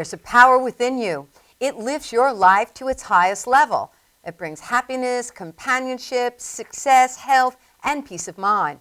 There's a power within you. It lifts your life to its highest level. It brings happiness, companionship, success, health, and peace of mind.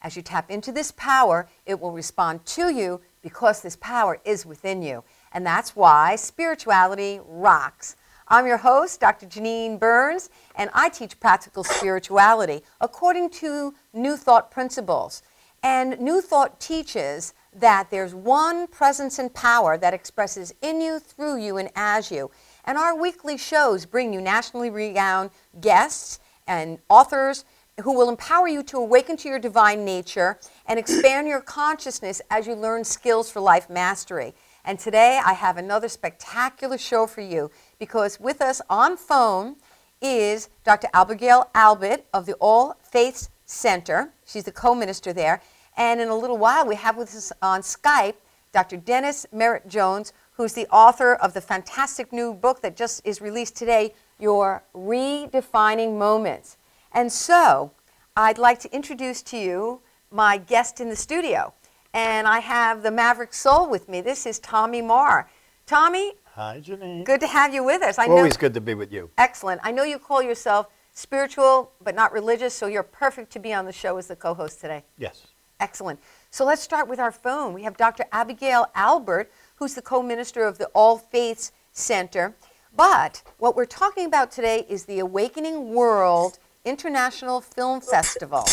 As you tap into this power, it will respond to you because this power is within you. And that's why spirituality rocks. I'm your host, Dr. Janine Burns, and I teach practical spirituality according to New Thought principles. And New Thought teaches that there's one presence and power that expresses in you, through you, and as you. And our weekly shows bring you nationally renowned guests and authors who will empower you to awaken to your divine nature and expand your consciousness as you learn skills for life mastery. And today I have another spectacular show for you because with us on phone is Dr. Abigail Albert of the All Faiths Center. She's the co-minister there. And in a little while we have with us on Skype Dr. Dennis Merritt Jones, who's the author of the fantastic new book that just is released today, Your Redefining Moments. And so I'd like to introduce to you my guest in the studio. And I have the Maverick Soul with me. This is Tommy Marr. Tommy. Hi, Janine. Good to have you with us. Always good to be with you. Excellent. I know you call yourself spiritual but not religious, so you're perfect to be on the show as the co-host today. Yes. Excellent. So let's start with our phone. We have Dr. Abigail Albert, who's the co-minister of the All Faiths Center. But what we're talking about today is the Awakening World International Film Festival.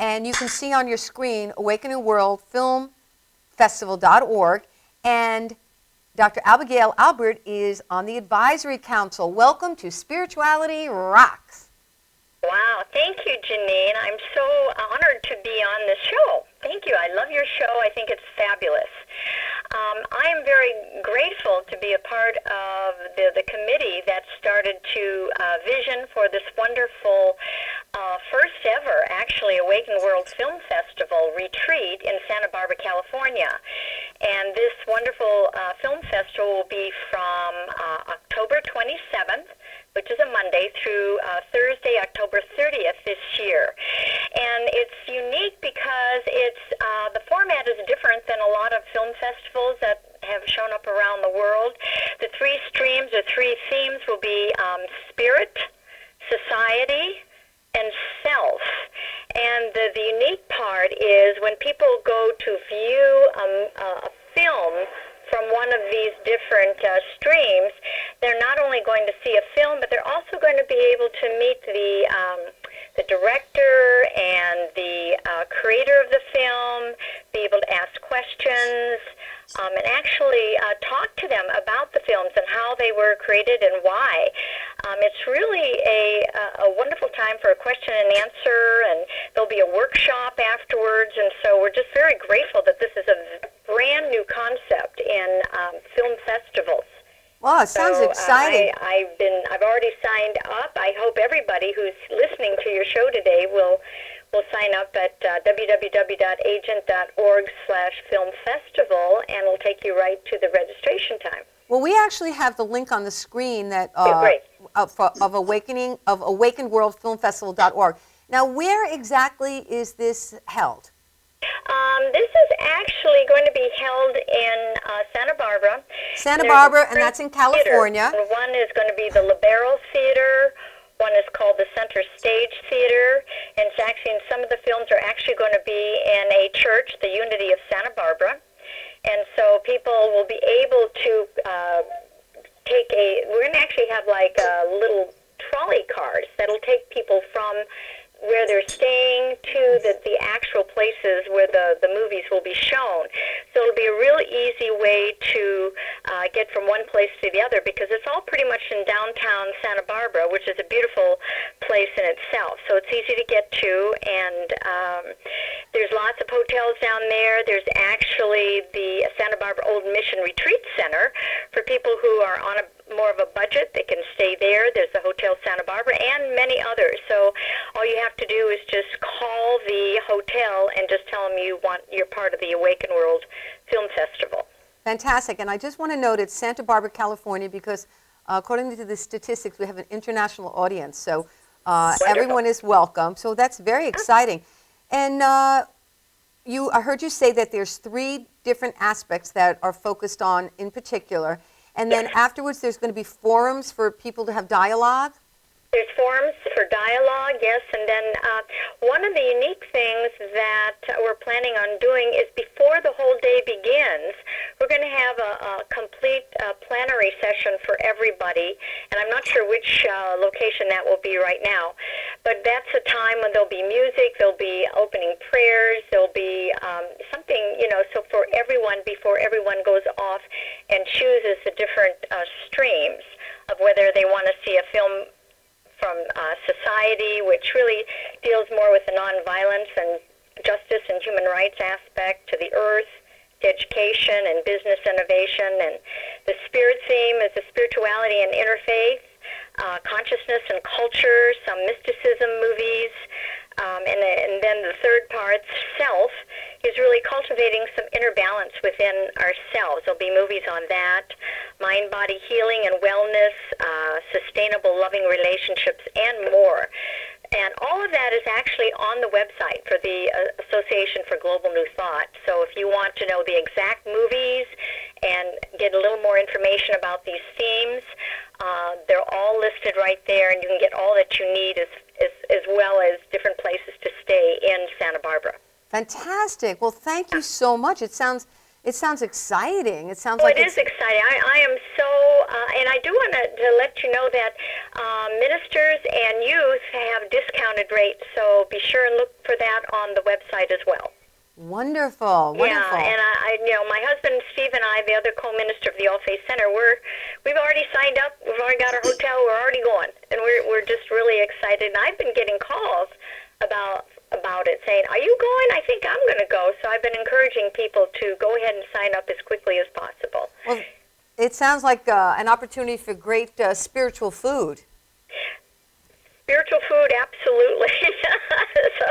And you can see on your screen Awakening World Film Festival.org. And Dr. Abigail Albert is on the advisory council. Welcome to Spirituality Rocks. Wow, thank you, Janine. I'm so honored to be on this show. Thank you. I love your show. I think it's fabulous. I am very grateful to be a part of the committee that started to vision for this wonderful first ever, actually, Awaken World Film Festival retreat in Santa Barbara, California. And this wonderful film festival will be from October 27th, which is a Monday, through Thursday, October 30th this year. And it's unique because the format is different than a lot of film festivals that have shown up around the world. The three streams or three themes will be spirit, society, and self. And the unique part is when people go to view a film from one of these different streams, they're not only going to see a film, but they're also going to be able to meet the director and the creator of the film, be able to ask questions, and actually talk to them about the films and how they were created and why. It's really a wonderful time for a question and answer, and there'll be a workshop afterwards, and so we're just very grateful that this is a brand new concept in film festivals. Wow, it sounds exciting. I've already signed up. I hope everybody who's listening to your show today will sign up at www.agent.org/filmfestival, and it'll take you right to the registration time. Well, we actually have the link on the screen that of Awakened World Film Festival.org. Now, where exactly is this held? This is actually going to be held in Santa Barbara. Santa Barbara, and that's in California. And one is going to be the Libero Theater. One is called the Center Stage Theater. And it's actually, and some of the films are actually going to be in a church, the Unity of Santa Barbara. And so people will be able to we're going to actually have like little trolley cars that'll take people from where they're staying to the actual places where the movies will be shown. So it'll be a really easy way to get from one place to the other, because it's all pretty much in downtown Santa Barbara, which is a beautiful place in itself. So it's easy to get to, and there's lots of hotels down there. There's actually the Santa Barbara Old Mission Retreat Center for people who are on more of a budget. They can stay there. There's the Hotel Santa Barbara and many others. So all you have to do is just call the hotel and just tell them you're part of the Awaken World Film Festival. Fantastic. And I just want to note it's Santa Barbara, California, because according to the statistics, we have an international audience. So everyone is welcome. So that's very exciting. And I heard you say that there's 3 different aspects that are focused on in particular. And then afterwards, there's going to be forums for people to have dialogue. There's forums for dialogue, yes, and then one of the unique things that we're planning on doing is before the whole day begins, we're going to have a complete plenary session for everybody, and I'm not sure which location that will be right now, but that's a time when there'll be music, there'll be opening prayers, there'll be something, so for everyone, before everyone goes off and chooses the different streams of whether they want to see a film from society, which really deals more with the nonviolence and justice and human rights aspect, to the earth, to education and business innovation. And the spirit theme is the spirituality and interfaith, consciousness and culture, some mysticism movies, and then the third part, self, is really cultivating some inner balance within ourselves. There'll be movies on that, mind-body healing and wellness, sustainable loving relationships, and more. And all of that is actually on the website for the Association for Global New Thought. So if you want to know the exact movies and get a little more information about these themes, they're all listed right there, and you can get all that you need as well as different places to stay in Santa Barbara. Fantastic. Well, thank you so much. It sounds exciting. It sounds it is exciting. I am so, and I do want to let you know that ministers and youth have discounted rates, so be sure and look for that on the website as well. Wonderful. Yeah, and my husband Steve and I, the other co-minister of the All Faith Center, we've already signed up. We've already got our hotel. We're already going, and we're just really excited. And I've been getting calls about it, saying, "Are you going?" I think I'm going to go. So I've been encouraging people to go ahead and sign up as quickly as possible. Well, it sounds like an opportunity for great spiritual food. Spiritual food, absolutely. So,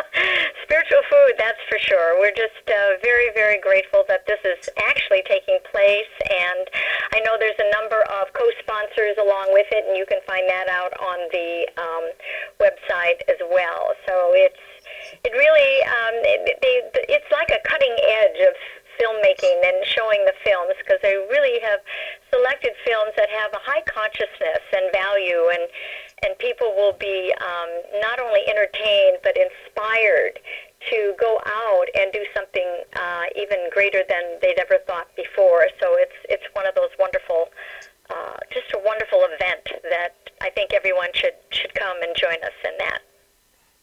spiritual food, that's for sure. We're just very, very grateful that this is actually taking place, and I know there's a number of co-sponsors along with it, and you can find that out on the website as well. So it's like a cutting edge of filmmaking and showing the films, because they really have selected films that have a high consciousness and value, and people will be not only entertained but inspired to go out and do something even greater than they'd ever thought before. So it's one of those wonderful, just a wonderful event that I think everyone should come and join us in that.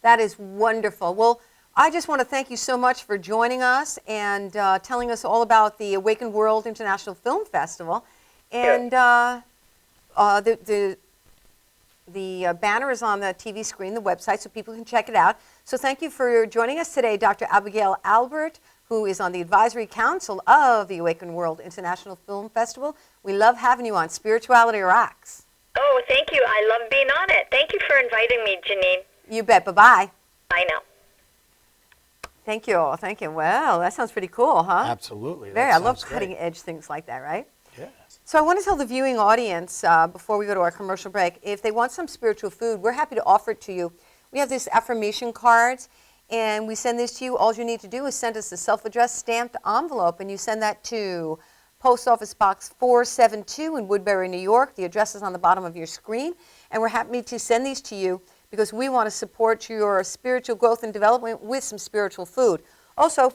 That is wonderful. Well, I just want to thank you so much for joining us and telling us all about the Awakened World International Film Festival. And the banner is on the TV screen, the website, so people can check it out. So thank you for joining us today, Dr. Abigail Albert, who is on the Advisory Council of the Awakened World International Film Festival. We love having you on Spirituality Rocks. Oh, thank you. I love being on it. Thank you for inviting me, Janine. You bet. Bye-bye. Bye now. Thank you. Thank you. Well, that sounds pretty cool, huh? Absolutely. I love cutting-edge things like that, right? Yes. So I want to tell the viewing audience, before we go to our commercial break, if they want some spiritual food, we're happy to offer it to you. We have these affirmation cards, and we send this to you. All you need to do is send us a self-addressed stamped envelope, and you send that to Post Office Box 472 in Woodbury, New York. The address is on the bottom of your screen, and we're happy to send these to you because we want to support your spiritual growth and development with some spiritual food. Also,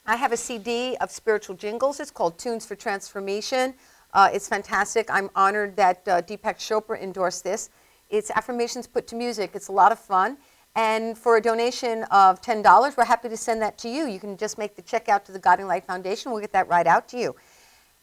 I have a CD of spiritual jingles. It's called Tunes for Transformation. It's fantastic. I'm honored that Deepak Chopra endorsed this. It's affirmations put to music. It's a lot of fun. And for a donation of $10, we're happy to send that to you. You can just make the check out to the Guiding Light Foundation. We'll get that right out to you.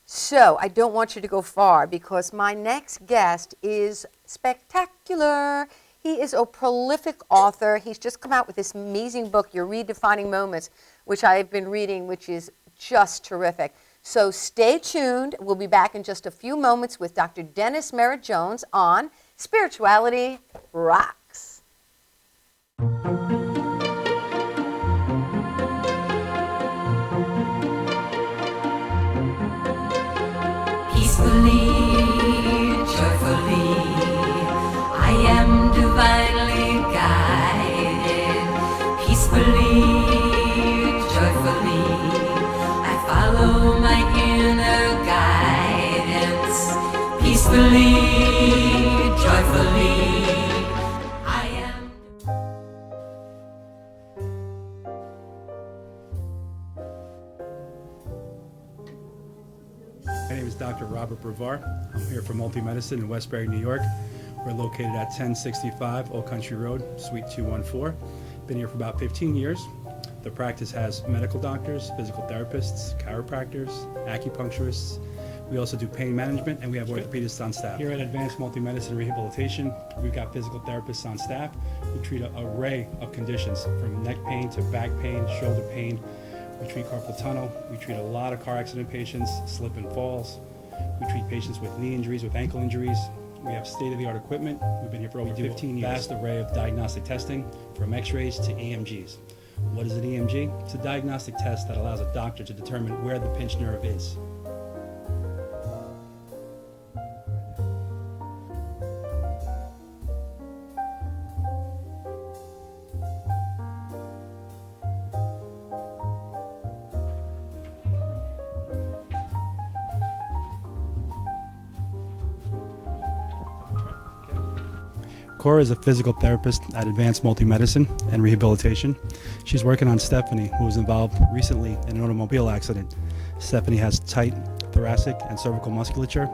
So I don't want you to go far because my next guest is spectacular. He is a prolific author. He's just come out with this amazing book, Your Redefining Moments, which I've been reading, which is just terrific. So stay tuned. We'll be back in just a few moments with Dr. Dennis Merritt Jones on Spirituality Rocks. Peacefully, joyfully, I am divinely guided. Peacefully, joyfully, I follow my inner guidance. peacefully, joyfully. I am. My name is Dr. Robert Brevard. I'm here for Multi-Medicine in Westbury, New York. We're located at 1065 Old Country Road, Suite 214. Been here for about 15 years. The practice has medical doctors, physical therapists, chiropractors, acupuncturists. We also do pain management, and we have orthopedists on staff. Here at Advanced Multi-Medicine Rehabilitation, we've got physical therapists on staff who treat an array of conditions, from neck pain to back pain, shoulder pain. We treat carpal tunnel. We treat a lot of car accident patients, slip and falls. We treat patients with knee injuries, with ankle injuries. We have state-of-the-art equipment. We've been here for over 15 years. Vast array of diagnostic testing, from x-rays to EMGs. What is an EMG? It's a diagnostic test that allows a doctor to determine where the pinched nerve is. Cora is a physical therapist at Advanced Multi-Medicine and Rehabilitation. She's working on Stephanie, who was involved recently in an automobile accident. Stephanie has tight thoracic and cervical musculature,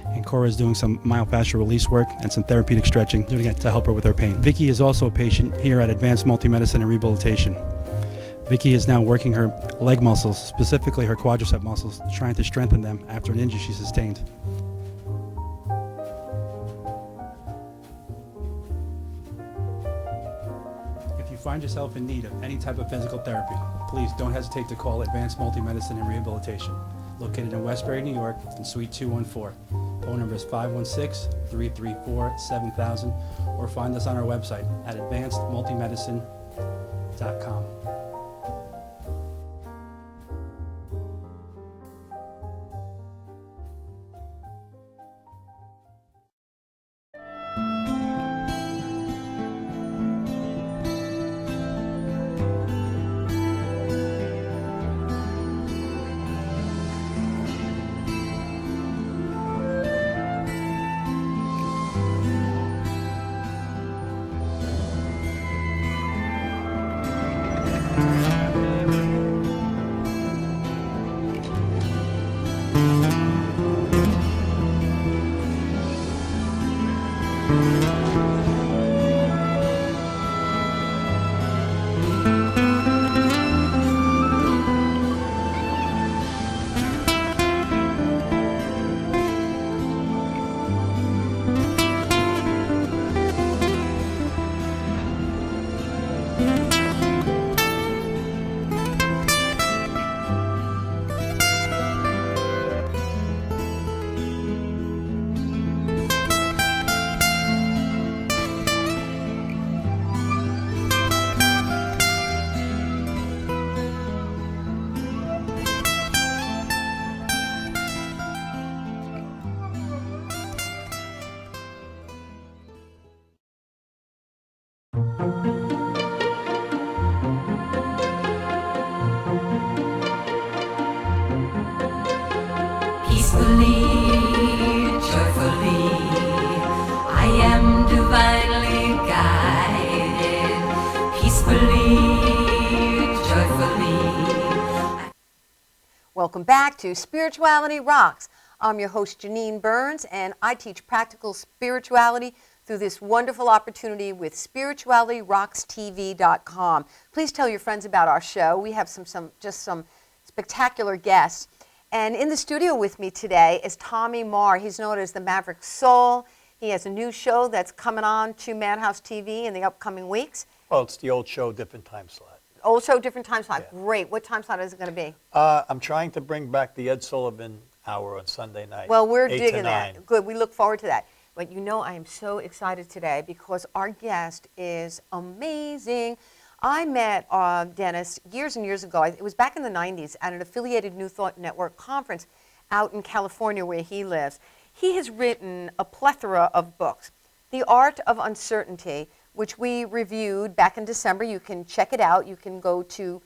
and Cora is doing some myofascial release work and some therapeutic stretching, doing it to help her with her pain. Vicky is also a patient here at Advanced Multi-Medicine and Rehabilitation. Vicky is now working her leg muscles, specifically her quadricep muscles, trying to strengthen them after an injury she sustained. If you find yourself in need of any type of physical therapy, please don't hesitate to call Advanced Multi-Medicine and Rehabilitation, located in Westbury, New York, in Suite 214. Phone number is 516-334-7000, or find us on our website at advancedmultimedicine.com. Peacefully, joyfully, I am divinely guided. Peacefully, joyfully. Welcome back to Spirituality Rocks. I'm your host, Janine Burns, and I teach practical spirituality through this wonderful opportunity with spiritualityrockstv.com. Please tell your friends about our show. We have some spectacular guests. And in the studio with me today is Tommy Marr. He's known as the Maverick Soul. He has a new show that's coming on to Madhouse TV in the upcoming weeks. Well, it's the old show, different time slot. Old show, different time slot. Yeah. Great. What time slot is it going to be? I'm trying to bring back the Ed Sullivan Hour on Sunday night. Well, we're 8 to digging 9. that. Good. We look forward to that. But you know, I am so excited today because our guest is amazing. I met Dennis years and years ago. It was back in the 90s at an affiliated New Thought Network conference out in California where he lives. He has written a plethora of books. The Art of Uncertainty, which we reviewed back in December. You can check it out. You can go to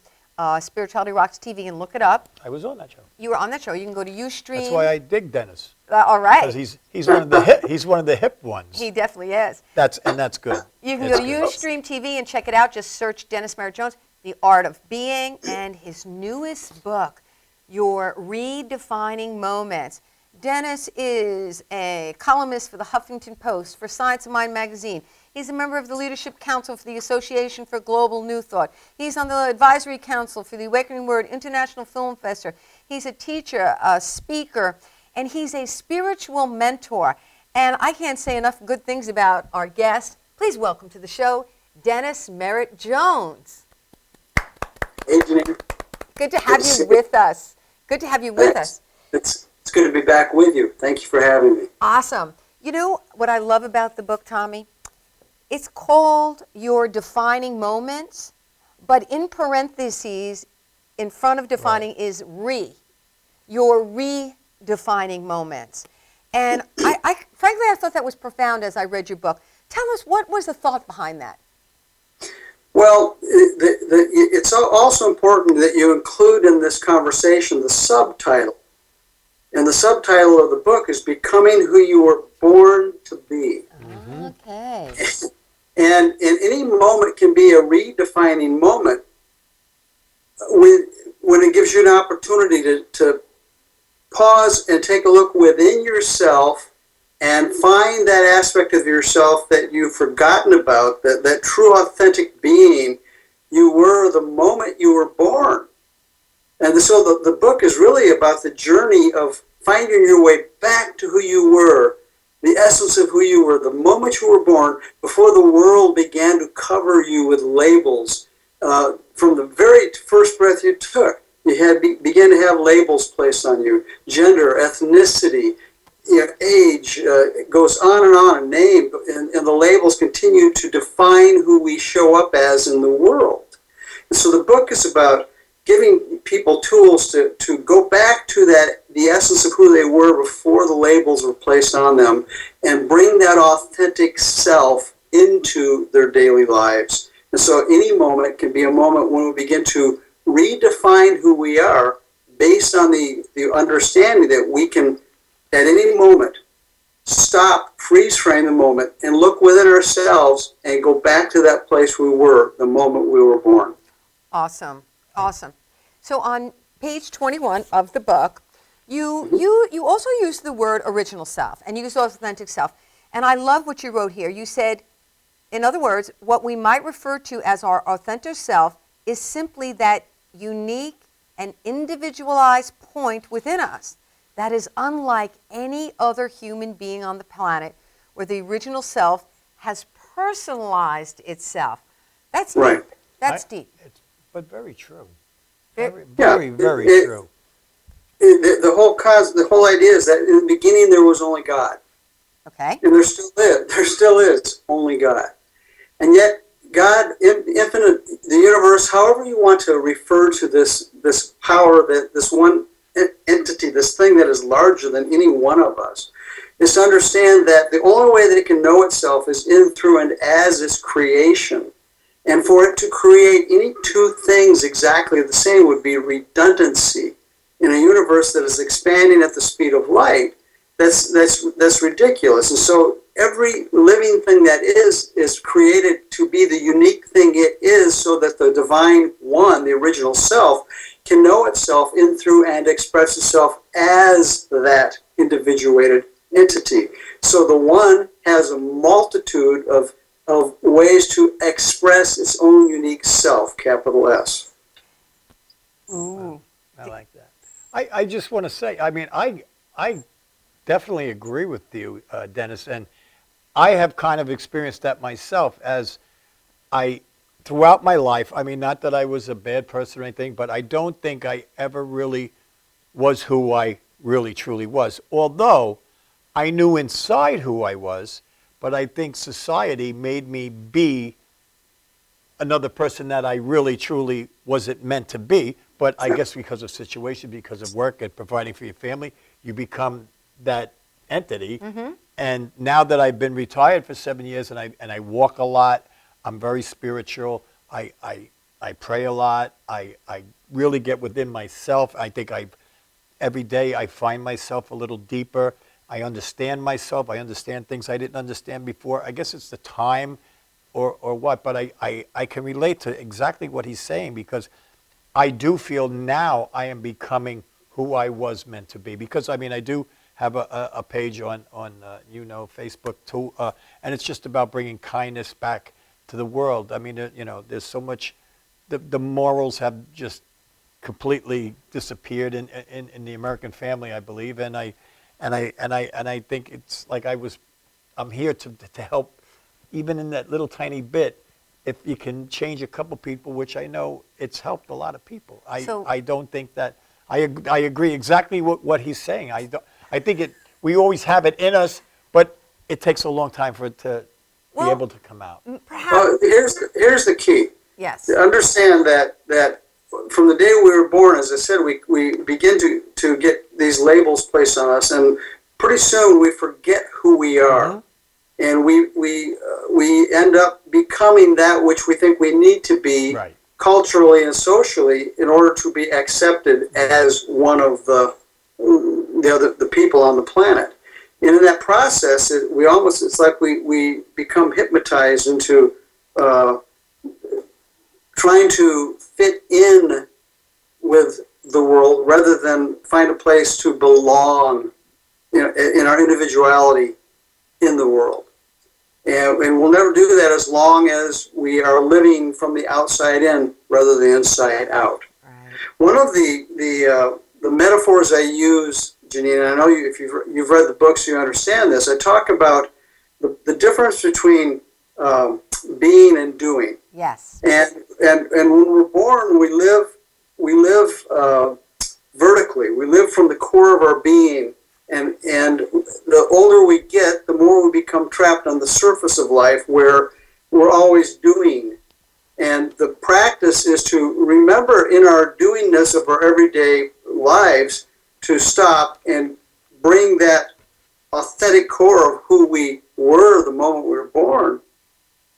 Spirituality Rocks TV and look it up. I was on that show. You were on that show. You can go to Ustream. That's why I dig Dennis. All right. Because he's one of the hip ones. He definitely is. That's good. You can It's go to good. Ustream TV and check it out. Just search Dennis Merritt Jones, The Art of Being, and his newest book, Your Redefining Moments. Dennis is a columnist for the Huffington Post, for Science of Mind magazine. He's a member of the Leadership Council for the Association for Global New Thought. He's on the Advisory Council for the Awakening Word International Film Festival. He's a teacher, a speaker, and he's a spiritual mentor. And I can't say enough good things about our guest. Please welcome to the show, Dennis Merritt Jones. Hey, Janine. Good to have you with us. Good to have you with us. It's good to be back with you. Thank you for having me. Awesome. You know what I love about the book, Tommy? It's called Your Defining Moments, but in parentheses, in front of defining is your redefining moments. And frankly, I thought that was profound as I read your book. Tell us, what was the thought behind that? Well, it's also important that you include in this conversation the subtitle. And the subtitle of the book is Becoming Who You Were Born to Be. Okay. And in any moment can be a redefining moment when it gives you an opportunity to pause and take a look within yourself and find that aspect of yourself that you've forgotten about, that true authentic being you were the moment you were born. And so the book is really about the journey of finding your way back to who you were, the essence of who you were, the moment you were born, before the world began to cover you with labels. From the very first breath you took, you began to have labels placed on you: gender, ethnicity, age. It goes on, a name, and the labels continue to define who we show up as in the world. And so the book is about giving people tools to go back to the essence of who they were before the labels were placed on them, and bring that authentic self into their daily lives. And so any moment can be a moment when we begin to redefine who we are based on the understanding that we can, at any moment, stop, freeze frame the moment, and look within ourselves and go back to that place we were the moment we were born. Awesome. Awesome. So on page 21 of the book, you also use the word original self and you use authentic self. And I love what you wrote here. You said, in other words, what we might refer to as our authentic self is simply that unique and individualized point within us that is unlike any other human being on the planet, where the original self has personalized itself. That's Right. deep. That's deep. But very true. Very- Very true. The whole idea is that in the beginning there was only God. Okay. And there still is only God. And yet God, infinite, the universe, however you want to refer to this power, this one entity, this thing that is larger than any one of us, is to understand that the only way that it can know itself is in, through, and as its creation. And for it to create any two things exactly the same would be redundancy. In a universe that is expanding at the speed of light, that's ridiculous. And so every living thing that is created to be the unique thing it is, so that the divine one, the original self, can know itself in, through, and express itself as that individuated entity. So the one has a multitude of ways to express its own unique self, capital S. Ooh. I like that. I just want to say, I mean, I definitely agree with you, Dennis, and I have kind of experienced that myself as throughout my life. I mean, not that I was a bad person or anything, but I don't think I ever really was who I really truly was. Although I knew inside who I was, but I think society made me be another person that I really truly wasn't meant to be. But I guess because of situation, because of work and providing for your family, you become that entity. Mm-hmm. And now that I've been retired for 7 years and I walk a lot, I'm very spiritual. I I pray a lot. I really get within myself. I think every day I find myself a little deeper. I understand myself. I understand things I didn't understand before. I guess it's the time or what, but I can relate to exactly what he's saying, because I do feel now I am becoming who I was meant to be. Because, I mean, I do have a page on Facebook too, and it's just about bringing kindness back to the world. I mean, there's so much, the morals have just completely disappeared in the American family, I believe, and I think it's like I'm here to help, even in that little tiny bit. If you can change a couple people, which I know it's helped a lot of people. I don't think that I agree exactly what he's saying. I think we always have it in us, but it takes a long time for it to be able to come out. Perhaps. Here's the key. Yes. To understand that from the day we were born, as I said, we begin to get these labels placed on us, and pretty soon we forget who we are, and we end up becoming that which we think we need to be, right, culturally and socially, in order to be accepted as one of the people on the planet. And in that process, it's like we become hypnotized into trying to fit in with the world rather than find a place to belong, in our individuality in the world. And we'll never do that as long as we are living from the outside in rather than the inside out. Right. One of the metaphors I use, Janine, and I know if you've read the books, you understand this. I talk about the difference between being and doing. Yes. And when we're born, we live vertically. We live from the core of our being. And the older we get, the more we become trapped on the surface of life, where we're always doing. And the practice is to remember in our doingness of our everyday lives to stop and bring that authentic core of who we were the moment we were born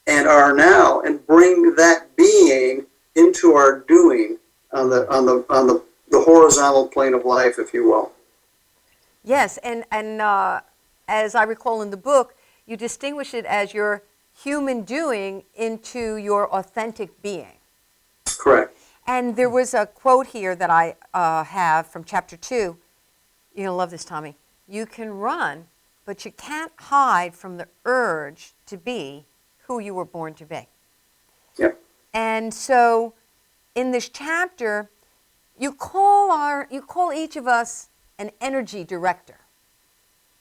and are now, and bring that being into our doing on the horizontal plane of life, if you will. Yes, and as I recall in the book, you distinguish it as your human doing into your authentic being. Correct. And there was a quote here that I have from chapter 2. You're going to love this, Tommy. You can run, but you can't hide from the urge to be who you were born to be. Yep. And so in this chapter, you call each of us an energy director.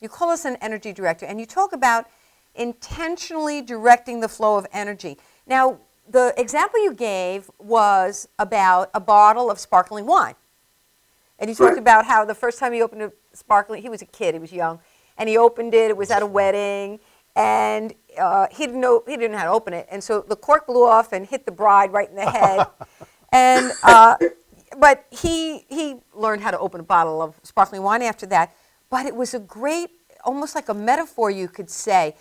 You call us an energy director, and you talk about intentionally directing the flow of energy. Now, the example you gave was about a bottle of sparkling wine. And you talked about how the first time he opened a sparkling, he was a kid, he was young, and he opened it was at a wedding, and he didn't know how to open it. And so the cork blew off and hit the bride right in the head. And but he learned how to open a bottle of sparkling wine after that. But it was a great, almost like a metaphor, you could say,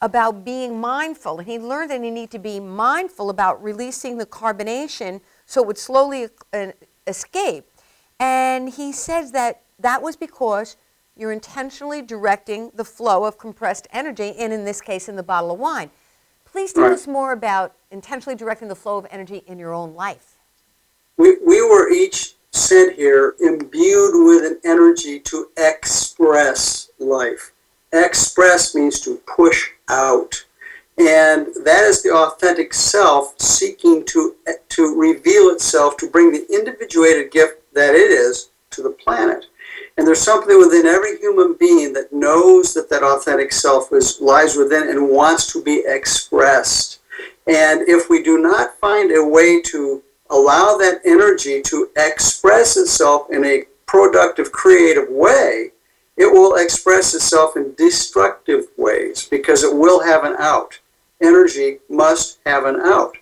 about being mindful. And he learned that he needed to be mindful about releasing the carbonation so it would slowly escape. And he says that was because you're intentionally directing the flow of compressed energy, and in this case, in the bottle of wine. Please tell us more about intentionally directing the flow of energy in your own life. We were each sent here imbued with an energy to express life. Express means to push out. And that is the authentic self seeking to reveal itself, to bring the individuated gift that it is to the planet. And there's something within every human being that knows that authentic self lies within and wants to be expressed. And if we do not find a way to allow that energy to express itself in a productive, creative way, it will express itself in destructive ways because it will have an out. Energy must have an out.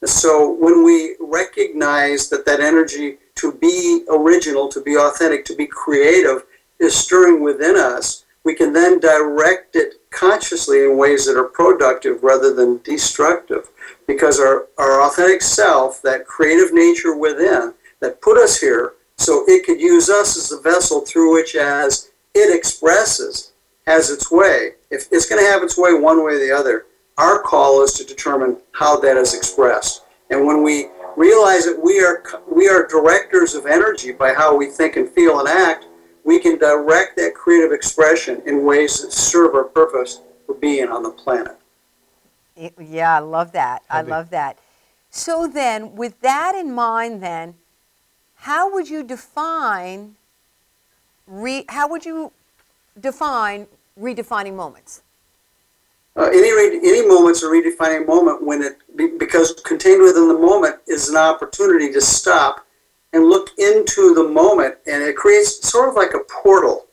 So when we recognize that energy to be original, to be authentic, to be creative is stirring within us, we can then direct it consciously in ways that are productive rather than destructive. Because our authentic self, that creative nature within, that put us here so it could use us as the vessel through which, as it expresses, has its way. If it's going to have its way one way or the other, our call is to determine how that is expressed. And when we realize that we are directors of energy by how we think and feel and act, we can direct that creative expression in ways that serve our purpose for being on the planet. Yeah, I love that. I Heavy. love that. So then, with that in mind, then, how would you define redefining moments? Any moment's a redefining moment because contained within the moment is an opportunity to stop and look into the moment, and it creates sort of like a portal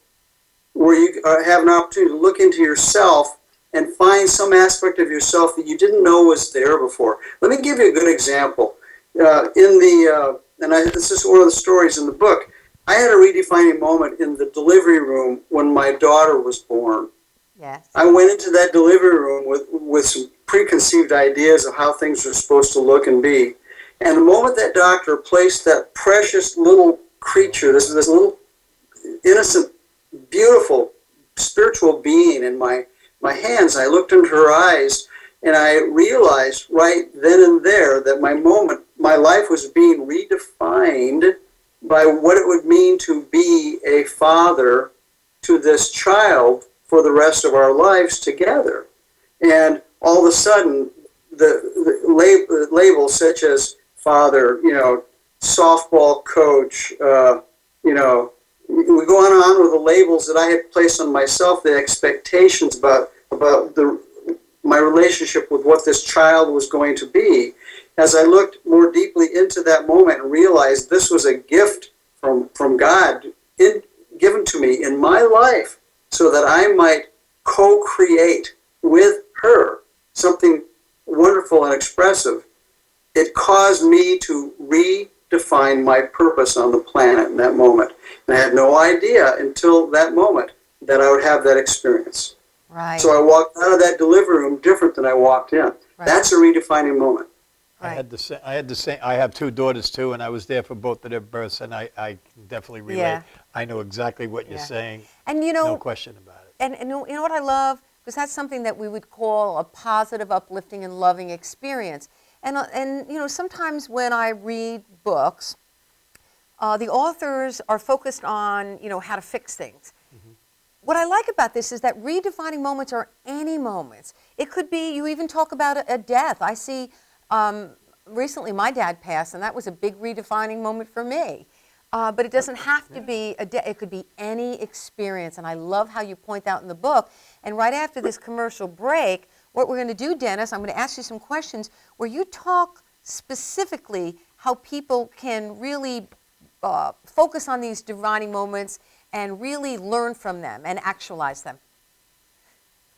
where you have an opportunity to look into yourself and find some aspect of yourself that you didn't know was there before. Let me give you a good example. This is one of the stories in the book. I had a redefining moment in the delivery room when my daughter was born. Yes. I went into that delivery room with some preconceived ideas of how things were supposed to look and be. And the moment that doctor placed that precious little creature, this little innocent, beautiful, spiritual being in my hands, I looked into her eyes, and I realized right then and there that my life was being redefined by what it would mean to be a father to this child for the rest of our lives together. And all of a sudden, the labels such as father, softball coach, we go on and on with the labels that I had placed on myself, the expectations about my relationship with what this child was going to be. As I looked more deeply into that moment and realized this was a gift from God given to me in my life so that I might co-create with her something wonderful and expressive, it caused me to redefine my purpose on the planet in that moment. And I had no idea until that moment that I would have that experience. Right. So I walked out of that delivery room different than I walked in. Right. That's a redefining moment. Right. I have two daughters too, and I was there for both of their births, and I definitely relate. Yeah. I know exactly what you're Yeah. saying. And No question about it. And you know what I love? Because that's something that we would call a positive, uplifting, and loving experience. And sometimes when I read books, the authors are focused on, how to fix things. Mm-hmm. What I like about this is that redefining moments are any moments. It could be, you even talk about a death. I see, recently my dad passed, and that was a big redefining moment for me. But it doesn't have to be it could be any experience, and I love how you point out in the book. And right after this commercial break, what we're going to do, Dennis, I'm going to ask you some questions where you talk specifically how people can really focus on these defining moments and really learn from them and actualize them.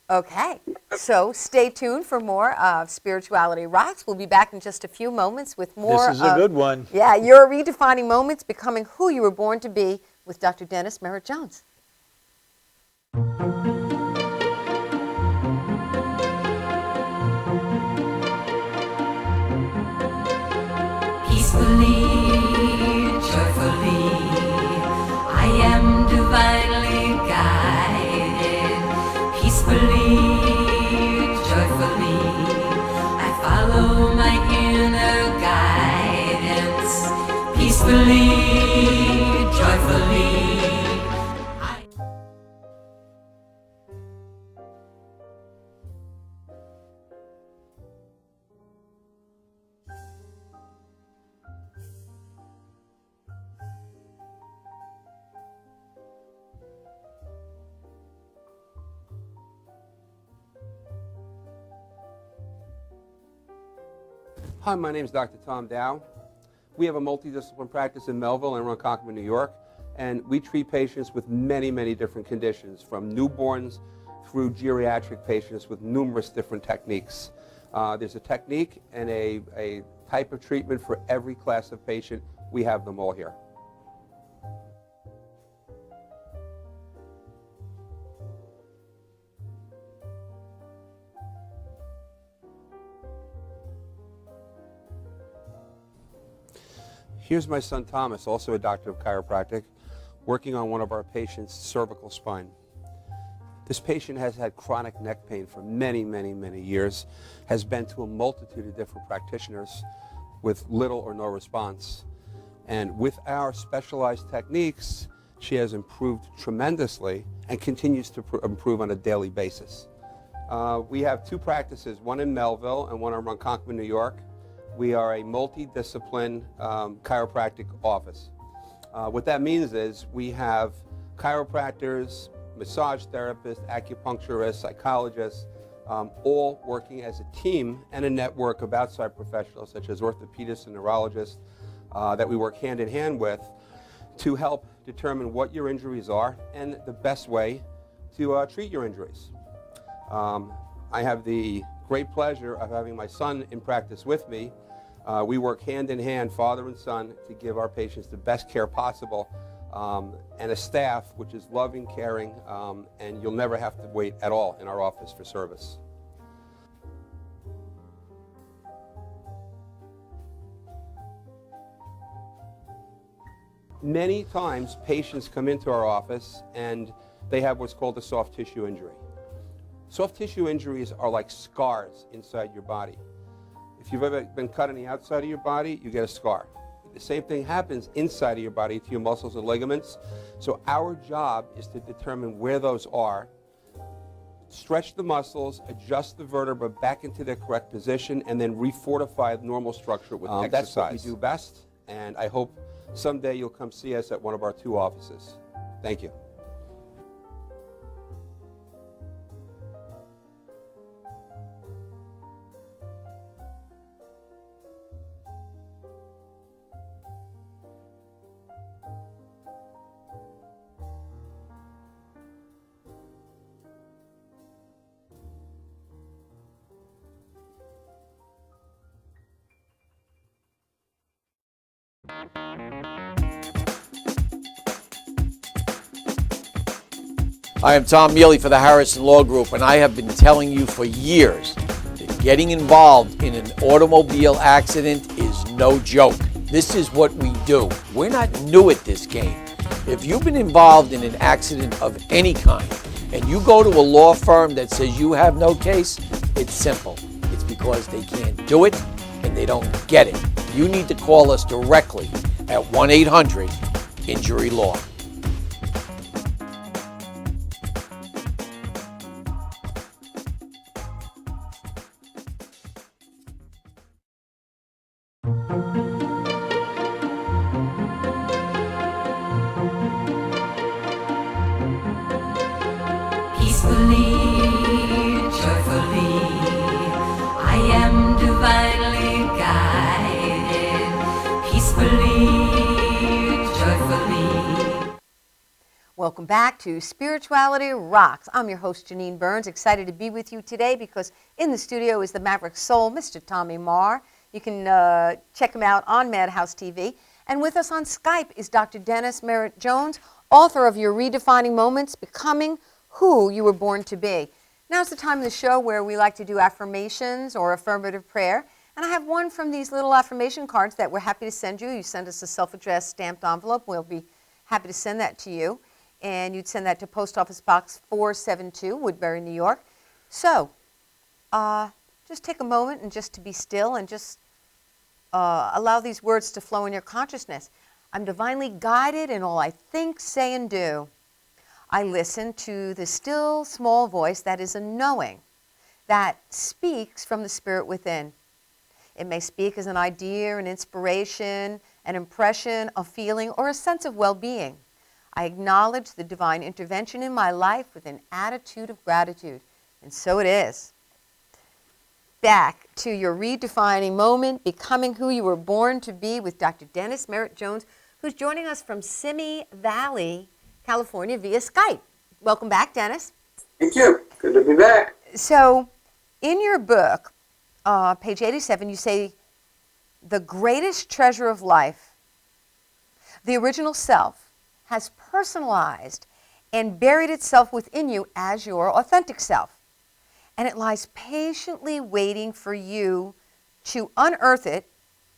Okay, so stay tuned for more of Spirituality Rocks. We'll be back in just a few moments with more. This is a good one. Yeah, your redefining moments, becoming who you were born to be, with Dr. Dennis Merritt Jones. Peacefully, joyfully, I am divinely guided. Peacefully, joyfully, I follow my inner guidance. Peacefully, joyfully. Hi, my name is Dr. Tom Dow. We have a multidisciplinary practice in Melville and Ronkonkoma, New York, and we treat patients with many, many different conditions, from newborns through geriatric patients with numerous different techniques. There's a technique and a type of treatment for every class of patient. We have them all here. Here's my son Thomas, also a doctor of chiropractic, working on one of our patients' cervical spine. This patient has had chronic neck pain for many, many, many years, has been to a multitude of different practitioners with little or no response. And with our specialized techniques, she has improved tremendously and continues to improve on a daily basis. We have two practices, one in Melville and one in Ronkonkoma, New York. We are a multidiscipline chiropractic office. What that means is we have chiropractors, massage therapists, acupuncturists, psychologists, all working as a team and a network of outside professionals such as orthopedists and neurologists that we work hand in hand with to help determine what your injuries are and the best way to treat your injuries. I have the great pleasure of having my son in practice with me. We work hand in hand, father and son, to give our patients the best care possible, and a staff which is loving, caring, and you'll never have to wait at all in our office for service. Many times patients come into our office and they have what's called a soft tissue injury. Soft tissue injuries are like scars inside your body. If you've ever been cut on the outside of your body, you get a scar. The same thing happens inside of your body to your muscles and ligaments. So our job is to determine where those are, stretch the muscles, adjust the vertebra back into their correct position, and then refortify the normal structure with exercise. That's what we do best, and I hope someday you'll come see us at one of our two offices. Thank you. I am Tom Mealy for the Harrison Law Group, and I have been telling you for years that getting involved in an automobile accident is no joke. This is what we do. We're not new at this game. If you've been involved in an accident of any kind and you go to a law firm that says you have no case, it's simple. It's because they can't do it and they don't get it. You need to call us directly at 1-800-INJURY-LAW. Peacefully, joyfully, I am divinely guided. Peacefully, joyfully. Welcome back to Spirituality Rocks. I'm your host, Janine Burns, excited to be with you today because in the studio is the Maverick Soul, Mr. Tommy Marr. You can check him out on Madhouse TV. And with us on Skype is Dr. Dennis Merritt Jones, author of Your Redefining Moments, Becoming Who You Were Born to Be. Now's the time of the show where we like to do affirmations or affirmative prayer. And I have one from these little affirmation cards that we're happy to send you. You send us a self-addressed stamped envelope. We'll be happy to send that to you. And you'd send that to Post Office Box 472, Woodbury, New York. So, just take a moment and just to be still and just allow these words to flow in your consciousness. I'm divinely guided in all I think, say, and do. I listen to the still, small voice that is a knowing, that speaks from the spirit within. It may speak as an idea, an inspiration, an impression, a feeling, or a sense of well-being. I acknowledge the divine intervention in my life with an attitude of gratitude. And so it is. Back to Your Redefining Moment, Becoming Who You Were Born to Be with Dr. Dennis Merritt Jones, who's joining us from Simi Valley, California via Skype. Welcome back, Dennis. Thank you. Good to be back. So, in your book, page 87, you say, the greatest treasure of life, the original self, has personalized and buried itself within you as your authentic self. And it lies patiently waiting for you to unearth it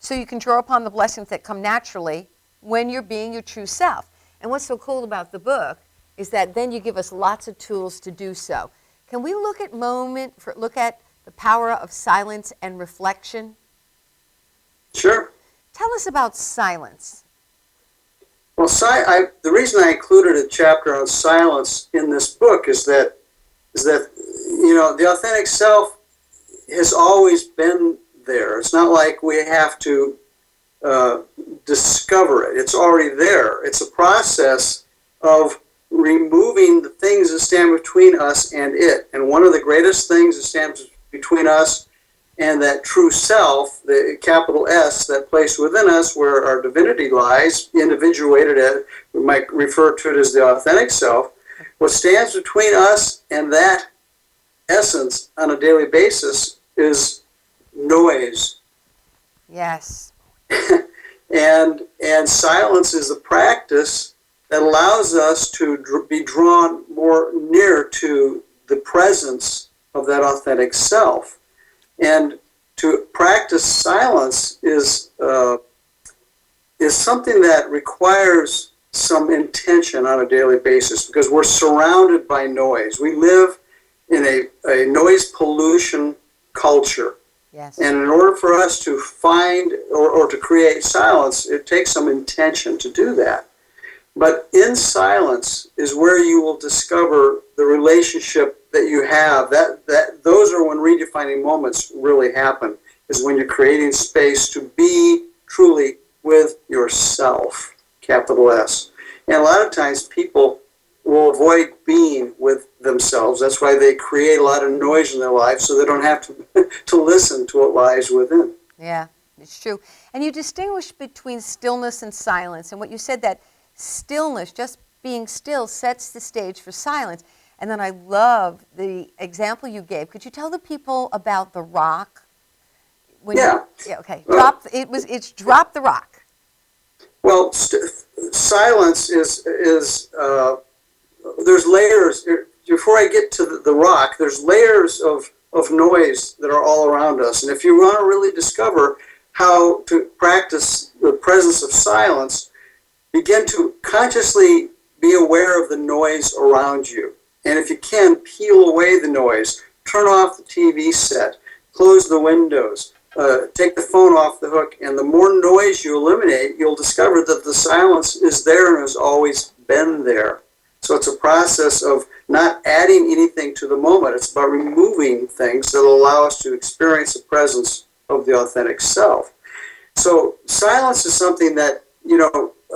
so you can draw upon the blessings that come naturally when you're being your true self. And what's so cool about the book is that then you give us lots of tools to do so. Can we look at the power of silence and reflection? Sure. Tell us about silence. Well, the reason I included a chapter on silence in this book is that the authentic self has always been there. It's not like we have to discover it. It's already there. It's a process of removing the things that stand between us and it. And one of the greatest things that stands between us and that true self, the capital S, that place within us where our divinity lies, individuated as, we might refer to it as the authentic self, what stands between us and that essence on a daily basis is noise. Yes. And silence is a practice that allows us to be drawn more near to the presence of that authentic self. And to practice silence is something that requires some intention on a daily basis because we're surrounded by noise. We live in a noise pollution culture. Yes. And in order for us to find or to create silence, it takes some intention to do that. But in silence is where you will discover the relationship that you have. Those are when redefining moments really happen, is when you're creating space to be truly with yourself, capital S. And a lot of times people will avoid being with themselves. That's why they create a lot of noise in their life so they don't have to listen to what lies within. Yeah, it's true. And you distinguish between stillness and silence. And what you said, that stillness, just being still, sets the stage for silence. And then I love the example you gave. Could you tell the people about the rock? Okay. It's drop the rock. Well, silence is there's layers. Before I get to the rock, there's layers of noise that are all around us. And if you want to really discover how to practice the presence of silence, begin to consciously be aware of the noise around you. And if you can, peel away the noise, turn off the TV set, close the windows, take the phone off the hook, and the more noise you eliminate, you'll discover that the silence is there and has always been there. So it's a process of not adding anything to the moment. It's about removing things that will allow us to experience the presence of the authentic self. So silence is something that,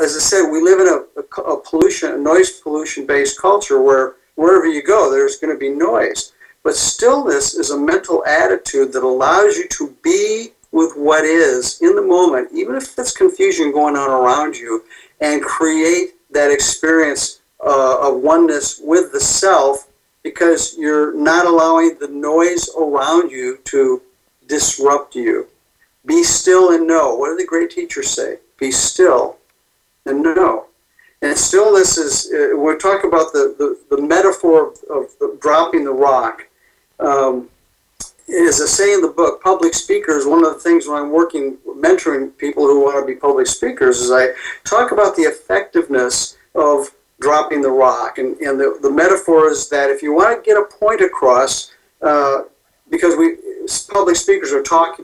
as I said, we live in a noise pollution-based culture where wherever you go, there's going to be noise. But stillness is a mental attitude that allows you to be with what is in the moment, even if there's confusion going on around you, and create that experience of oneness with the self, because you're not allowing the noise around you to disrupt you. Be still and know. What did the great teachers say? Be still and know. And stillness is, when we talk about the metaphor of dropping the rock, as I say in the book, public speakers, one of the things when I'm mentoring people who want to be public speakers, is I talk about the effectiveness of dropping the rock. And the metaphor is that if you want to get a point across, because public speakers are talk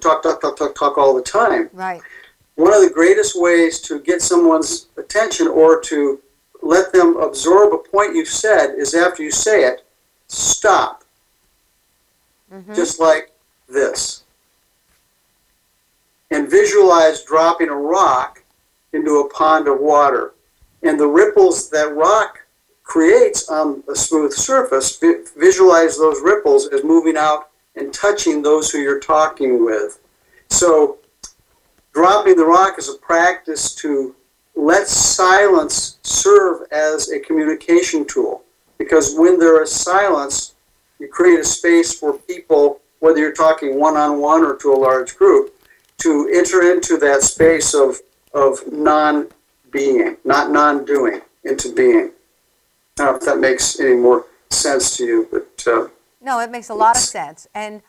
all the time. Right. One of the greatest ways to get someone's attention or to let them absorb a point you've said is after you say it, stop. Mm-hmm. Just like this. And visualize dropping a rock into a pond of water. And the ripples that rock creates on a smooth surface, visualize those ripples as moving out and touching those who you're talking with. So dropping the rock is a practice to let silence serve as a communication tool. Because when there is silence, you create a space for people, whether you're talking one-on-one or to a large group, to enter into that space of non-being, not non-doing, into being. I don't know if that makes any more sense to you, but... No, it makes a lot of sense. And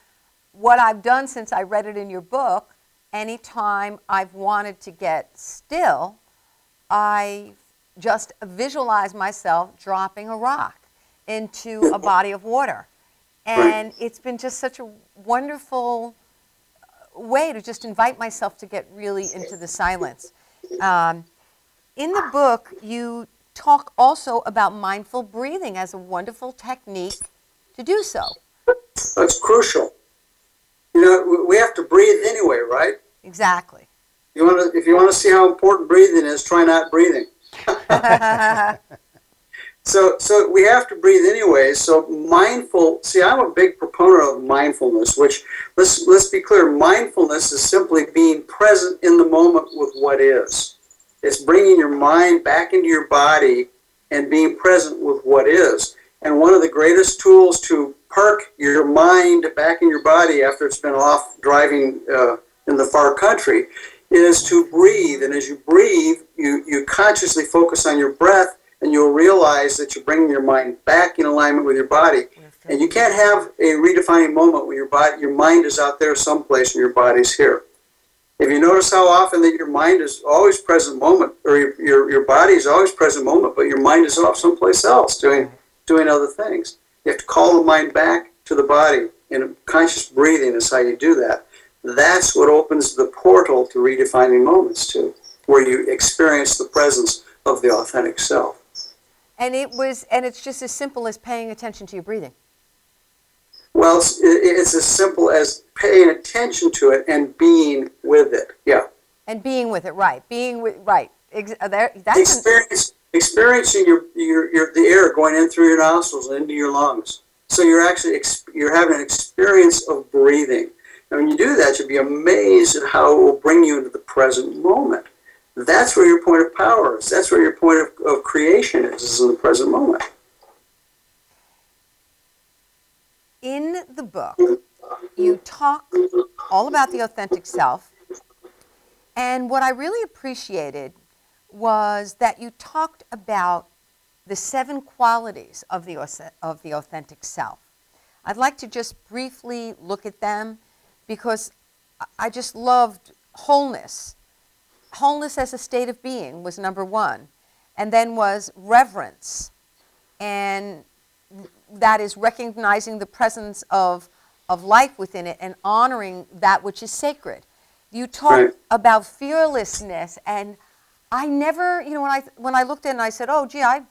what I've done since I read it in your book anytime I've wanted to get still, I just visualize myself dropping a rock into a body of water. And it's been just such a wonderful way to just invite myself to get really into the silence. In the book, you talk also about mindful breathing as a wonderful technique to do so. That's crucial. You know, we have to breathe anyway, right? Exactly. If you want to see how important breathing is, try not breathing. So we have to breathe anyway. So mindful. See, I'm a big proponent of mindfulness. Which let's be clear. Mindfulness is simply being present in the moment with what is. It's bringing your mind back into your body and being present with what is. And one of the greatest tools to park your mind back in your body after it's been off driving in the far country is to breathe. And as you breathe, you consciously focus on your breath, and you'll realize that you're bringing your mind back in alignment with your body. And you can't have a redefining moment when your mind is out there someplace and your body's here. If you notice how often that your mind is always present moment, or your body is always present moment, but your mind is off someplace else doing other things. You have to call the mind back to the body, and conscious breathing is how you do that. That's what opens the portal to redefining moments too, where you experience the presence of the authentic self. And it's just as simple as paying attention to your breathing. Well, it's as simple as paying attention to it and being with it. Yeah. And being with it, right? Experiencing the air going in through your nostrils and into your lungs. So you're having an experience of breathing. And when you do that, you'll be amazed at how it will bring you into the present moment. That's where your point of power is. That's where your point of creation is in the present moment. In the book, you talk all about the authentic self, and what I really appreciated was that you talked about the 7 qualities of the authentic self. I'd like to just briefly look at them because I just loved wholeness. Wholeness as a state of being was number 1, and then was reverence, and that is recognizing the presence of life within it and honoring that which is sacred. You talk about fearlessness, and I never, when I looked at it and I said, oh, gee, I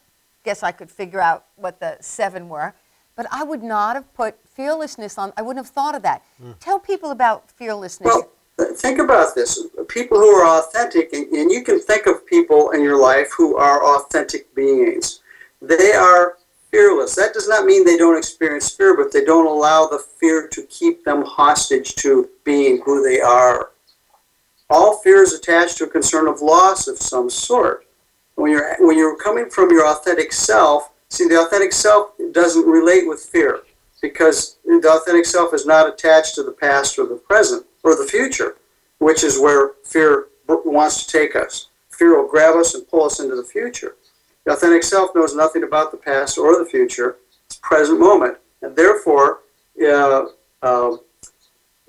guess I could figure out what the 7 were, but I would not have put fearlessness on, I wouldn't have thought of that. Tell people about fearlessness. Well, think about this. People who are authentic, and you can think of people in your life who are authentic beings. They are fearless. That does not mean they don't experience fear, but they don't allow the fear to keep them hostage to being who they are. All fear is attached to a concern of loss of some sort. When you're coming from your authentic self, see, the authentic self doesn't relate with fear because the authentic self is not attached to the past or the present or the future, which is where fear wants to take us. Fear will grab us and pull us into the future. The authentic self knows nothing about the past or the future. It's present moment. And therefore, when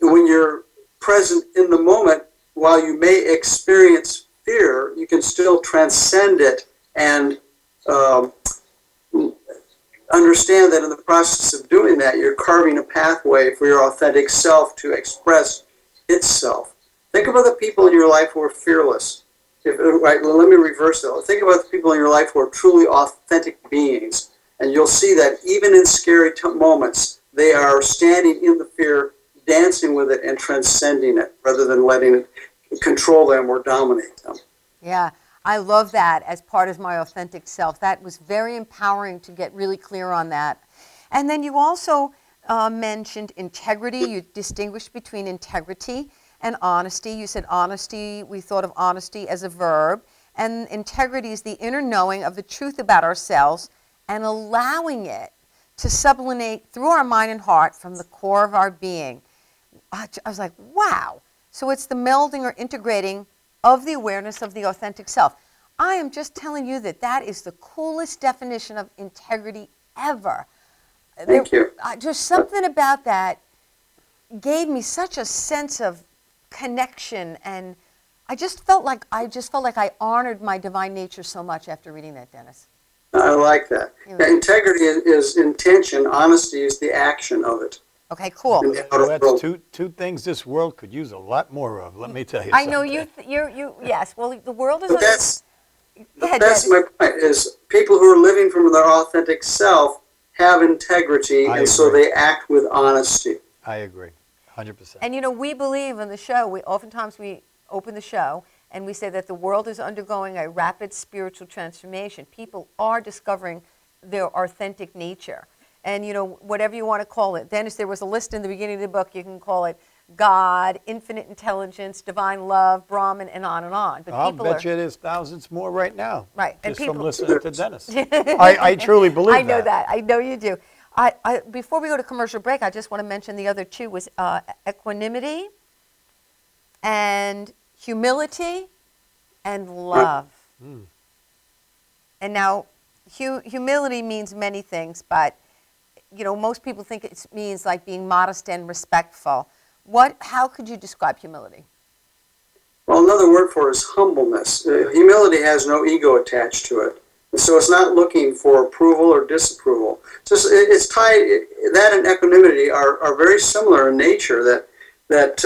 you're present in the moment, while you may experience fear, you can still transcend it and understand that in the process of doing that, you're carving a pathway for your authentic self to express itself. Think about the people in your life who are fearless. Let me reverse that. Think about the people in your life who are truly authentic beings, and you'll see that even in scary moments, they are standing in the fear, dancing with it, and transcending it, rather than letting it control them or dominate them. Yeah, I love that as part of my authentic self. That was very empowering to get really clear on that. And then you also mentioned integrity. You distinguished between integrity and honesty. You said honesty, we thought of honesty as a verb, and integrity is the inner knowing of the truth about ourselves and allowing it to sublimate through our mind and heart from the core of our being. I was like, wow. So it's the melding or integrating of the awareness of the authentic self. I am just telling you that is the coolest definition of integrity ever. Thank you. Just something about that gave me such a sense of connection, and I just felt like I honored my divine nature so much after reading that, Dennis. I like that. Integrity is intention. Honesty is the action of it. Okay, cool. Well, that's two things this world could use a lot more of. Let me tell you. I something. know you. Yes. Well, the world is. But that's Go ahead, that's my point. Is people who are living from their authentic self have integrity, I and so agree. they act with honesty. I agree, 100%. And we believe in the show. We oftentimes open the show and we say that the world is undergoing a rapid spiritual transformation. People are discovering their authentic nature. And, whatever you want to call it. Dennis, there was a list in the beginning of the book. You can call it God, infinite intelligence, divine love, Brahman, and on and on. But I'll bet you there's thousands more right now. Right. Just And from listening to Dennis. I truly believe that. I know that. I know you do. Before we go to commercial break, I just want to mention the other two was equanimity and humility and love. And now, humility means many things, but most people think it means like being modest and respectful. How could you describe humility? Well, another word for it is humbleness. Humility has no ego attached to it. So it's not looking for approval or disapproval. It's tied, that and equanimity are very similar in nature, that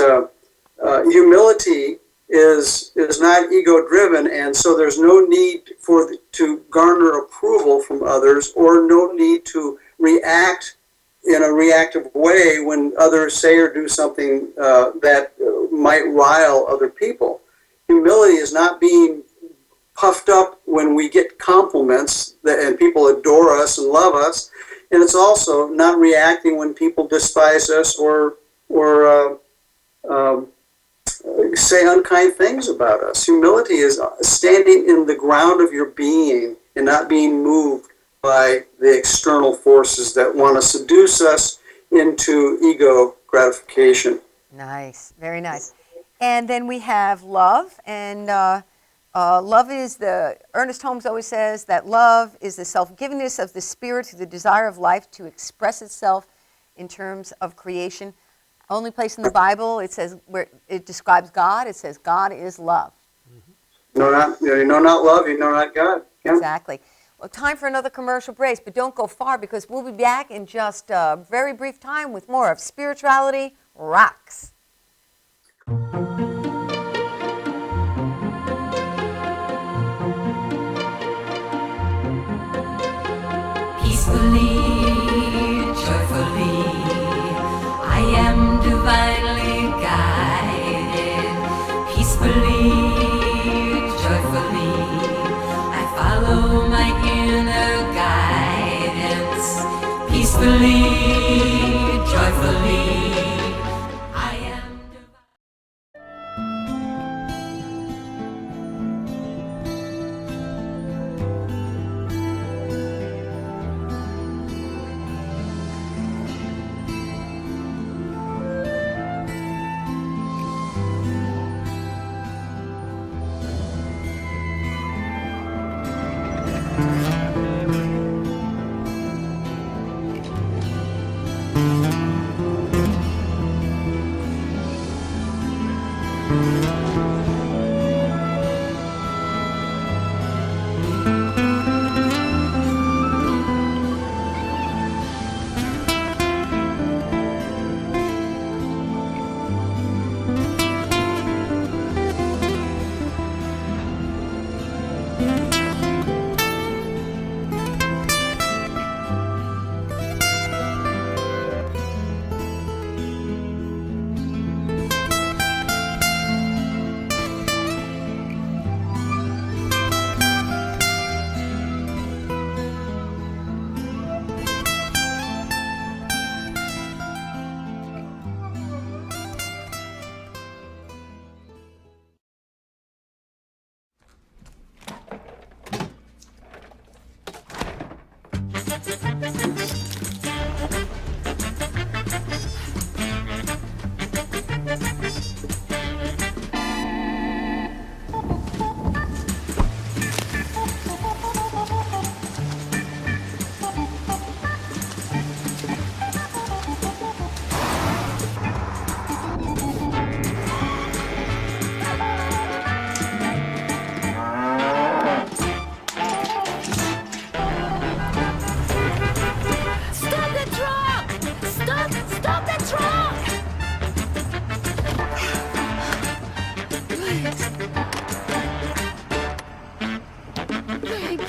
humility is not ego-driven, and so there's no need to garner approval from others, or no need to react in a reactive way when others say or do something that might rile other people. Humility is not being puffed up when we get compliments and people adore us and love us, and it's also not reacting when people despise us or say unkind things about us. Humility is standing in the ground of your being and not being moved by the external forces that want to seduce us into ego gratification. Nice, very nice. And then we have love, and love is Ernest Holmes always says that love is the self-givingness of the spirit through the desire of life to express itself in terms of creation. Only place in the Bible it says where it describes God, it says God is love. You know not love, you know not God. Yeah. Exactly. Well, time for another commercial break, but don't go far because we'll be back in just a very brief time with more of Spirituality Rocks. Peacefully, joyfully, I am divinely guided. Peacefully, joyfully, I follow my inner guidance. Peacefully, joyfully, I am divine.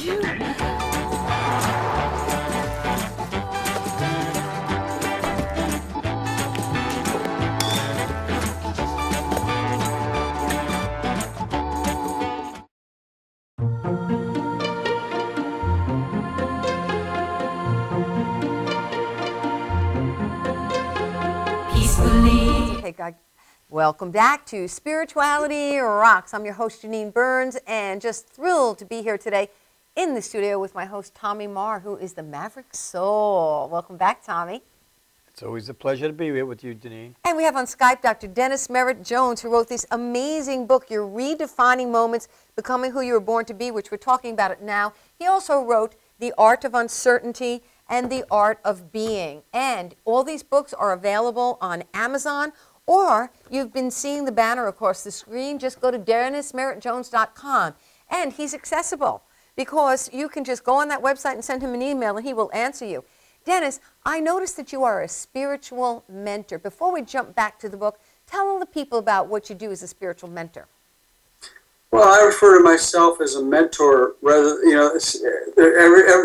Peacefully. Okay, God. Welcome back to Spirituality Rocks. I'm your host, Janine Burns, and just thrilled to be here today in the studio with my host, Tommy Marr, who is the Maverick Soul. Welcome back, Tommy. It's always a pleasure to be here with you, Janine. And we have on Skype Dr. Dennis Merritt Jones, who wrote this amazing book, Your Redefining Moments, Becoming Who You Were Born to Be, which we're talking about it now. He also wrote The Art of Uncertainty and The Art of Being. And all these books are available on Amazon, or you've been seeing the banner across the screen. Just go to DennisMerrittJones.com. And he's accessible because you can just go on that website and send him an email and he will answer you. Dennis, I noticed that you are a spiritual mentor. Before we jump back to the book, tell all the people about what you do as a spiritual mentor. Well, I refer to myself as a mentor rather, it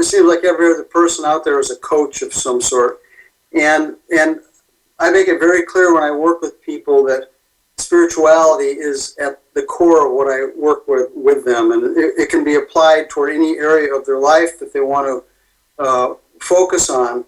seems like every other person out there is a coach of some sort. And I make it very clear when I work with people that spirituality is at the core of what I work with them. And it can be applied toward any area of their life that they want to focus on.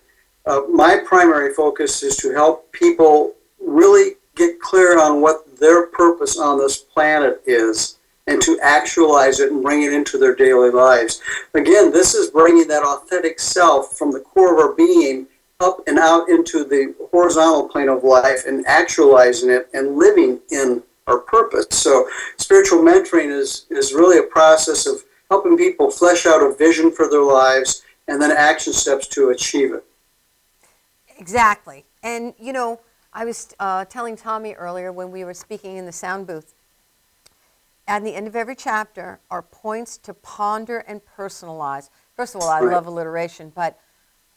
My primary focus is to help people really get clear on what their purpose on this planet is and to actualize it and bring it into their daily lives. Again, this is bringing that authentic self from the core of our being up and out into the horizontal plane of life and actualizing it and living in our purpose. So spiritual mentoring is really a process of helping people flesh out a vision for their lives and then action steps to achieve it. Exactly. And, I was telling Tommy earlier when we were speaking in the sound booth, at the end of every chapter are points to ponder and personalize. First of all, I love alliteration, but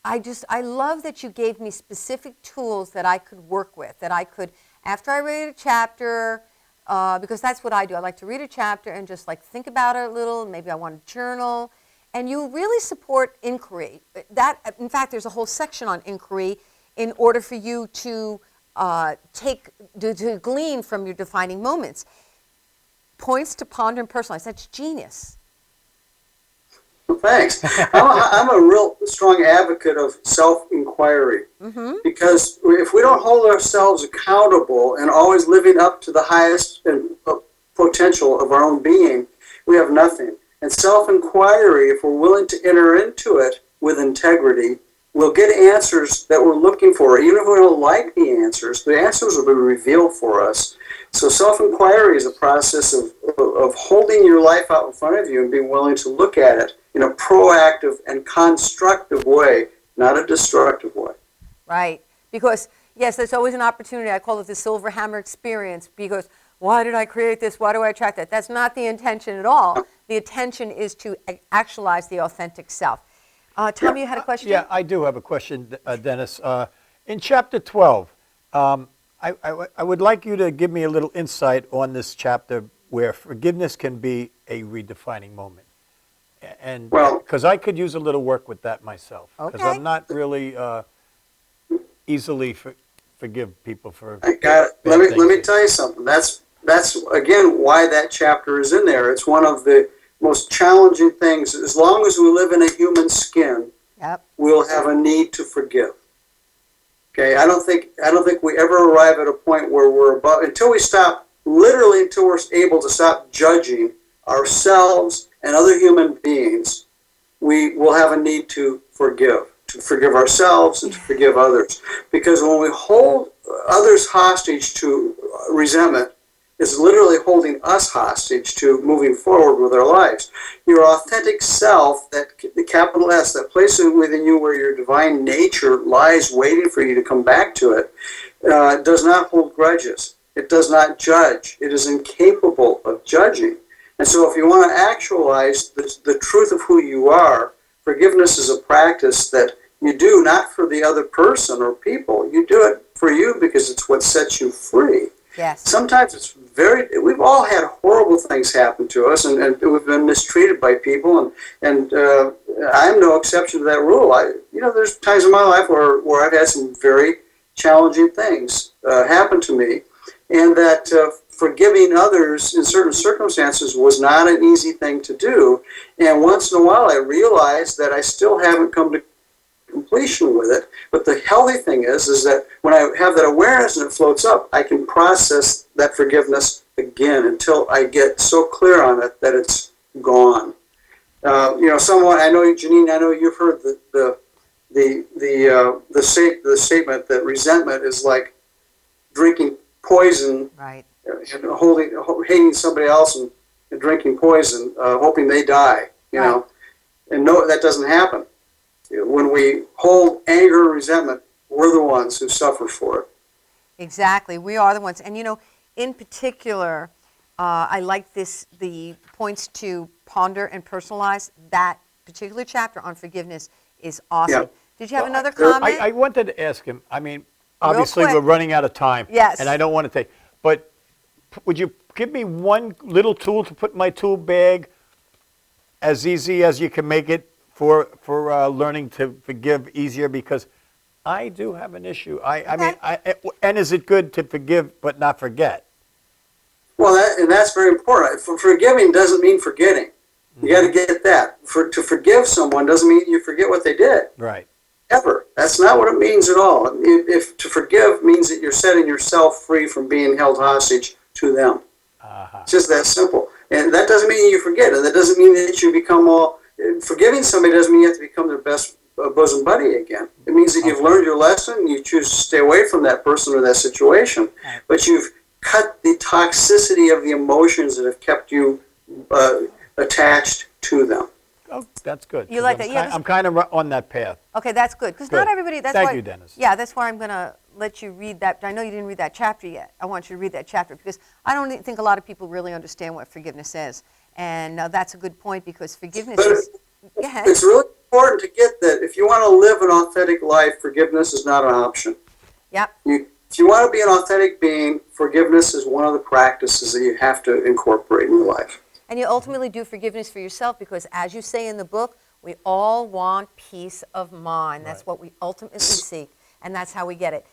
I love that you gave me specific tools that I could work with, that I could, after I read a chapter, because that's what I do. I like to read a chapter and just think about it a little. Maybe I want to journal. And you really support inquiry. In fact, there's a whole section on inquiry in order for you to glean from your defining moments. Points to ponder and personalize. That's genius. Well, thanks. I'm a real strong advocate of self-inquiry because if we don't hold ourselves accountable and always living up to the highest potential of our own being, we have nothing. And self-inquiry, if we're willing to enter into it with integrity, we'll get answers that we're looking for. Even if we don't like the answers will be revealed for us. So self-inquiry is a process of holding your life out in front of you and being willing to look at it in a proactive and constructive way, not a destructive way. Right. Because, yes, there's always an opportunity. I call it the silver hammer experience because why did I create this? Why do I attract that? That's not the intention at all. The intention is to actualize the authentic self. Tommy, you had a question? Yeah, I do have a question, Dennis. In chapter 12, I would like you to give me a little insight on this chapter where forgiveness can be a redefining moment. And because I could use a little work with that myself. Because I'm not really easily forgive people for. I got it. Let me tell you something. That's again why that chapter is in there. It's one of the most challenging things. As long as we live in a human skin, we'll have a need to forgive. Okay, I don't think we ever arrive at a point where we're above until we're able to stop judging ourselves and other human beings. We will have a need to forgive ourselves and to forgive others. Because when we hold others hostage to resentment, it's literally holding us hostage to moving forward with our lives. Your authentic self, the capital S, that place within you where your divine nature lies waiting for you to come back to it, does not hold grudges. It does not judge. It is incapable of judging. And so if you want to actualize the truth of who you are, forgiveness is a practice that you do not for the other person or people. You do it for you because it's what sets you free. Yes. Sometimes it's we've all had horrible things happen to us, and we've been mistreated by people, and I'm no exception to that rule. There's times in my life where I've had some very challenging things happen to me, and that forgiving others in certain circumstances was not an easy thing to do. And once in a while I realized that I still haven't come to completion with it. But the healthy thing is that when I have that awareness and it floats up, I can process that forgiveness again until I get so clear on it that it's gone. Someone I know, Janine, I know you've heard the statement that resentment is like drinking poison, Right. And hating somebody else and drinking poison, hoping they die. Right. And no, that doesn't happen. When we hold anger and resentment, we're the ones who suffer for it. Exactly. We are the ones. And, in particular, I like the points to ponder and personalize. That particular chapter on forgiveness is awesome. Yeah. Did you have another comment? I wanted to ask him, obviously quick. we're running out of time. Yes. And I don't want to take, but would you give me one little tool to put in my tool bag as easy as you can make it for learning to forgive easier? Because I do have an issue. And is it good to forgive but not forget? Well, that's very important. Forgiving doesn't mean forgetting. You got to get that. To forgive someone doesn't mean you forget what they did. Right. Ever. That's not what it means at all. If to forgive means that you're setting yourself free from being held hostage to them. It's just that simple. And that doesn't mean you forget. And that doesn't mean that you become forgiving somebody doesn't mean you have to become their best bosom buddy again. It means that you've learned your lesson and you choose to stay away from that person or that situation. Right. But you've cut the toxicity of the emotions that have kept you attached to them. Oh, that's good. You like that? Yeah. I'm kind of on that path. Okay, that's good. Because not everybody, Thank you, Dennis. Yeah, that's why I'm going to let you read that. I know you didn't read that chapter yet. I want you to read that chapter because I don't think a lot of people really understand what forgiveness is. And that's a good point because forgiveness is... Go ahead. It's really important to get that if you want to live an authentic life, forgiveness is not an option. Yep. If you want to be an authentic being, forgiveness is one of the practices that you have to incorporate in your life. And you ultimately do forgiveness for yourself because, as you say in the book, we all want peace of mind. That's what we ultimately seek, and that's how we get it.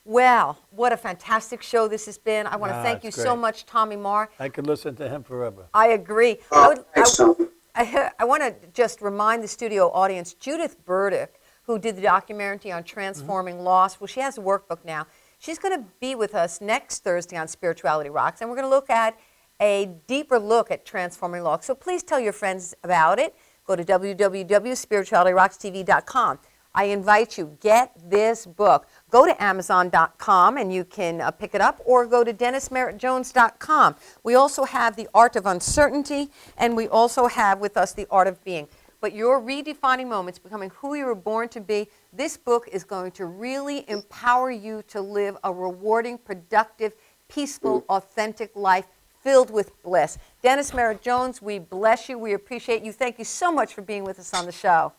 Well, what a fantastic show this has been. I want to thank you so much, Tommy Marr. I could listen to him forever. I agree. Thanks, Tommy. I want to just remind the studio audience, Judith Burdick, who did the documentary on transforming loss, well, she has a workbook now. She's going to be with us next Thursday on Spirituality Rocks, and we're going to look at a deeper look at transforming loss. So please tell your friends about it. Go to www.spiritualityrockstv.com. I invite you, get this book. Go to Amazon.com and you can pick it up, or go to DennisMerrittJones.com. We also have The Art of Uncertainty, and we also have with us The Art of Being. But your redefining moments, becoming who you were born to be, this book is going to really empower you to live a rewarding, productive, peaceful, authentic life filled with bliss. Dennis Merritt Jones, we bless you. We appreciate you. Thank you so much for being with us on the show.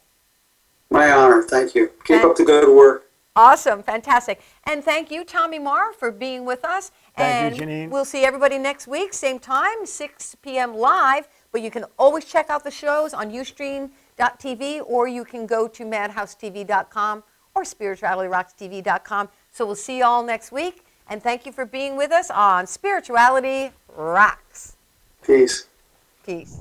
My honor. Thank you. Keep up the good work. Awesome. Fantastic. And thank you, Tommy Marr, for being with us. Thank you, Janine. We'll see everybody next week, same time, 6 p.m. live. But you can always check out the shows on Ustream.tv, or you can go to MadhouseTV.com or SpiritualityRocksTV.com. So we'll see you all next week. And thank you for being with us on Spirituality Rocks. Peace. Peace.